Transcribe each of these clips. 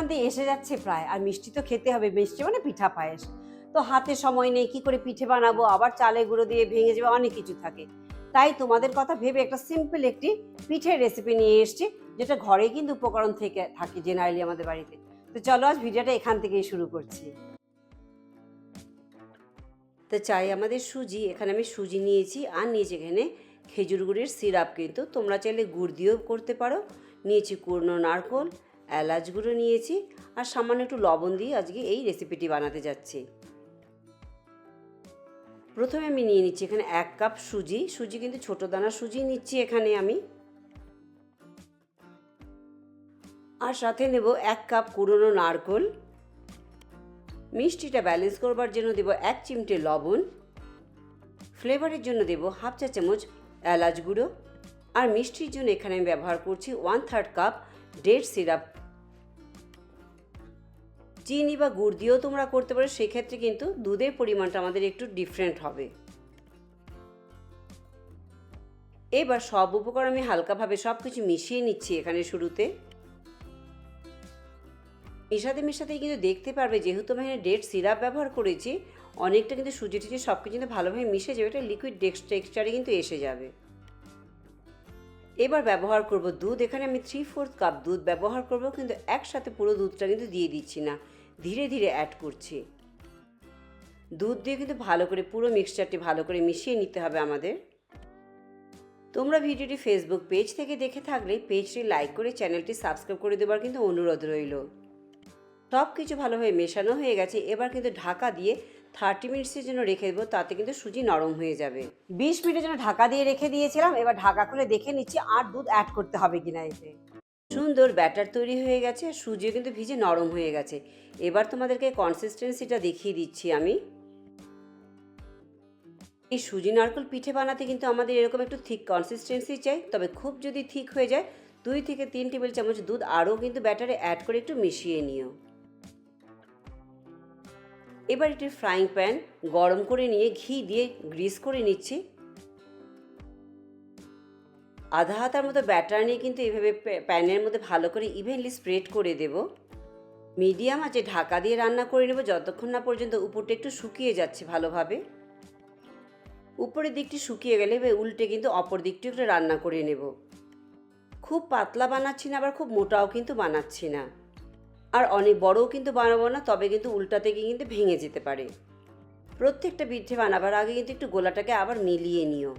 সংক্রান্তি এসে যাচ্ছে প্রায়, আর মিষ্টি তো খেতে হবে, মিষ্টি মানে পিঠা পায়েস। তো হাতে সময় নেই, কি করে পিঠে বানাবো, আবার চালের গুঁড়ো দিয়ে ভেঙে যাবে, অনেক কিছু থাকে। তাই তোমাদের কথা ভেবে একটা সিম্পল একটি পিঠের রেসিপি নিয়ে এসেছি, যেটা ঘরে কিন্তু উপকরণ থেকে থাকে জেনারেলি আমাদের বাড়িতে। তো চলো আজ ভিডিওটা এখান থেকেই শুরু করছি। তো চাই আমাদের সুজি, এখানে আমি সুজি নিয়েছি, আর নিয়েছি এখানে খেজুর গুড়ের সিরাপ, কিন্তু তোমরা চাইলে গুড় দিয়েও করতে পারো। নিয়েছি কুড়নো নারকোল, এলাচ গুঁড়ো নিয়েছি, আর সামান্য একটু লবণ দিয়ে আজকে এই রেসিপিটি বানাতে যাচ্ছি। প্রথমে আমি নিয়ে নিচ্ছি এখানে 1 কাপ সুজি। সুজি কিন্তু ছোটো দানার সুজি নিচ্ছি এখানে আমি। আর সাথে নেব 1 কাপ কুড়নো নারকোল। মিষ্টিটা ব্যালেন্স করবার জন্য দেব 1 চিমটে লবণ। ফ্লেভারের জন্য দেব হাফ চা চামচ এলাচ গুঁড়ো। আর মিষ্টির জন্য এখানে আমি ব্যবহার করছি 1/3 কাপ ডেট সিরাপ। চিনি বা গুড় দিয়েও তোমরা করতে পারো, সেক্ষেত্রে কিন্তু দুধের পরিমাণটা আমাদের একটু ডিফারেন্ট হবে। এবার সব উপকরণ আমি হালকাভাবে সব কিছু মিশিয়ে নিচ্ছি এখানে শুরুতে। মেশাতেই কিন্তু দেখতে পারবে, যেহেতু আমি এখানে ডেট সিরাপ ব্যবহার করেছি, অনেকটা কিন্তু সুজি টুজি সব কিছু কিন্তু ভালোভাবে মিশে যাবে, এটা লিকুইড টেক্সচারে কিন্তু এসে যাবে। এবার ব্যবহার করব দুধ। এখানে আমি 3/4 কাপ দুধ ব্যবহার করব, কিন্তু একসাথে পুরো দুধটা কিন্তু দিয়ে দিচ্ছি না, ধীরে ধীরে অ্যাড করছি। দুধ দিয়ে কিন্তু ভালো করে পুরো মিক্সচারটি ভালো করে মিশিয়ে নিতে হবে আমাদের। তোমরা ভিডিওটি ফেসবুক পেজ থেকে দেখে থাকলে পেজটি লাইক করে চ্যানেলটি সাবস্ক্রাইব করে দেওয়ার কিন্তু অনুরোধ রইল। সব কিছু ভালোভাবে মেশানো হয়ে গেছে, এবার কিন্তু ঢাকা দিয়ে 30 মিনিটসের জন্য রেখে দেবো, তাতে কিন্তু সুজি নরম হয়ে যাবে। 20 মিনিটের জন্য ঢাকা দিয়ে রেখে দিয়েছিলাম, এবার ঢাকা খুলে দেখে নিচ্ছি আর দুধ অ্যাড করতে হবে কিনা। এতে সুন্দর ব্যাটার তৈরি হয়ে গেছে, সুজিও কিন্তু ভিজে নরম হয়ে গেছে। এবার তোমাদেরকে কনসিস্টেন্সিটা দেখিয়ে দিচ্ছি আমি। এই সুজি নারকেল পিঠে বানাতে কিন্তু আমাদের এরকম একটু থিক কনসিস্টেন্সি চাই, তবে খুব যদি থিক হয়ে যায় 2 থেকে 3 টেবিল চামচ দুধ আরও কিন্তু ব্যাটারে অ্যাড করে একটু মিশিয়ে নিও। এবার একটি ফ্রাইং প্যান গরম করে নিয়ে ঘি দিয়ে গ্রিস করে নিচ্ছি। আধা হাতার মতো ব্যাটার নিয়ে কিন্তু এভাবে প্যানের মধ্যে ভালো করে ইভেনলি স্প্রেড করে দেব। মিডিয়াম আঁচে ঢাকা দিয়ে রান্না করে নেব যতক্ষণ না পর্যন্ত উপরটা একটু শুকিয়ে যাচ্ছে ভালোভাবে। উপরের দিকটি শুকিয়ে গেলে উল্টে কিন্তু অপর দিকটি একটু রান্না করে নেব। খুব পাতলা বানাচ্ছি না, আবার খুব মোটাও কিন্তু বানাচ্ছি না, আর অনেক বড়ও কিন্তু বানাবো না, তবে কিন্তু উল্টাতে গিয়ে কিন্তু ভেঙে যেতে পারে। প্রত্যেকটা পিঠে বানাবার আগে কিন্তু একটু গোলাটাকে আবার মিলিয়ে নিও।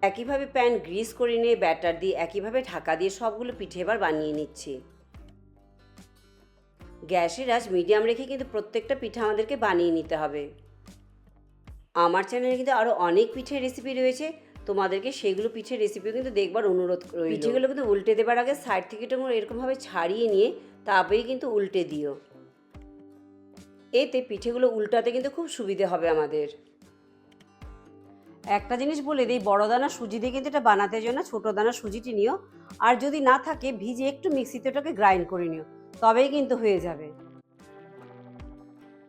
একইভাবে প্যান গ্রিস করে নিয়ে ব্যাটার দিয়ে একইভাবে ঢাকা দিয়ে সবগুলো পিঠে এবার বানিয়ে নিচ্ছি। গ্যাসের আঁচ মিডিয়াম রেখে কিন্তু প্রত্যেকটা পিঠা আমাদেরকে বানিয়ে নিতে হবে। আমার চ্যানেলে কিন্তু আরও অনেক পিঠের রেসিপি রয়েছে, তোমাদেরকে সেগুলো পিঠের রেসিপিও কিন্তু দেখবার অনুরোধ রইল। পিঠেগুলো কিন্তু উল্টে দেবার আগে সাইড থেকে এরকমভাবে ছাড়িয়ে নিয়ে তারপরেই কিন্তু উল্টে দিও। এতে পিঠেগুলো উল্টাতে কিন্তু খুব সুবিধে হবে আমাদের। একটা জিনিস বলে দিই, বড় দানা সুজি দিয়ে কিন্তু এটা বানাতে জন্য ছোটো দানা সুজিটি নিও, আর যদি না থাকে ভিজে একটু মিক্সিতে ওটাকে গ্রাইন্ড করে নিও, তবেই কিন্তু হয়ে যাবে।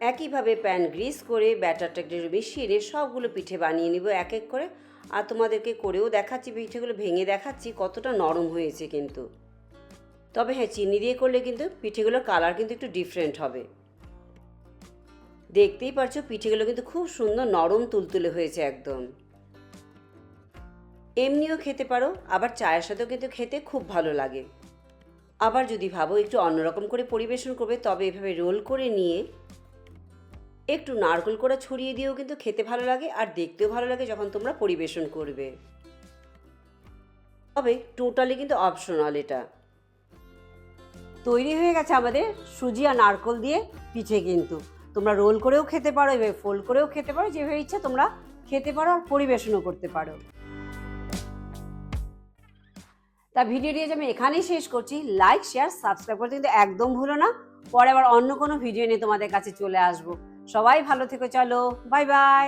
একইভাবে প্যান গ্রিস করে ব্যাটারটা একটু মিশিয়ে নিয়ে সবগুলো পিঠে বানিয়ে নিব এক এক করে। আর তোমাদেরকে করেও দেখাচ্ছি, পিঠেগুলো ভেঙে দেখাচ্ছি কতটা নরম হয়েছে কিন্তু। তবে হ্যাঁ, চিনি দিয়ে করলে কিন্তু পিঠেগুলোর কালার কিন্তু একটু ডিফারেন্ট হবে। দেখতেই পারছো পিঠেগুলো কিন্তু খুব সুন্দর নরম তুলতুলে হয়েছে একদম। এমনিও খেতে পারো, আবার চায়ের সাথেও কিন্তু খেতে খুব ভালো লাগে। আবার যদি ভাবো একটু অন্যরকম করে পরিবেশন করবে, তবে এভাবে রোল করে নিয়ে একটু নারকেল কোড়া ছড়িয়ে দিয়েও কিন্তু খেতে ভালো লাগে, আর দেখতেও ভালো লাগে যখন তোমরা পরিবেশন করবে। তবে টোটালি কিন্তু অপশনাল। এটা তৈরি হয়ে গেছে আমাদের সুজি আর নারকেল দিয়ে পিঠে। কিন্তু তোমরা রোল করেও খেতে পারো, এভাবে ফোল্ড করেও খেতে পারো, যেভাবে ইচ্ছা তোমরা খেতে পারো আর পরিবেশনও করতে পারো। তা ভিডিওটি আজ আমি এখানেই শেষ করছি। লাইক, শেয়ার, সাবস্ক্রাইব করতে কিন্তু একদম ভুলো না। পরে আবার অন্য কোনো ভিডিও নিয়ে তোমাদের কাছে চলে আসবো। সবাই ভালো থেকো, চলো বাই বাই।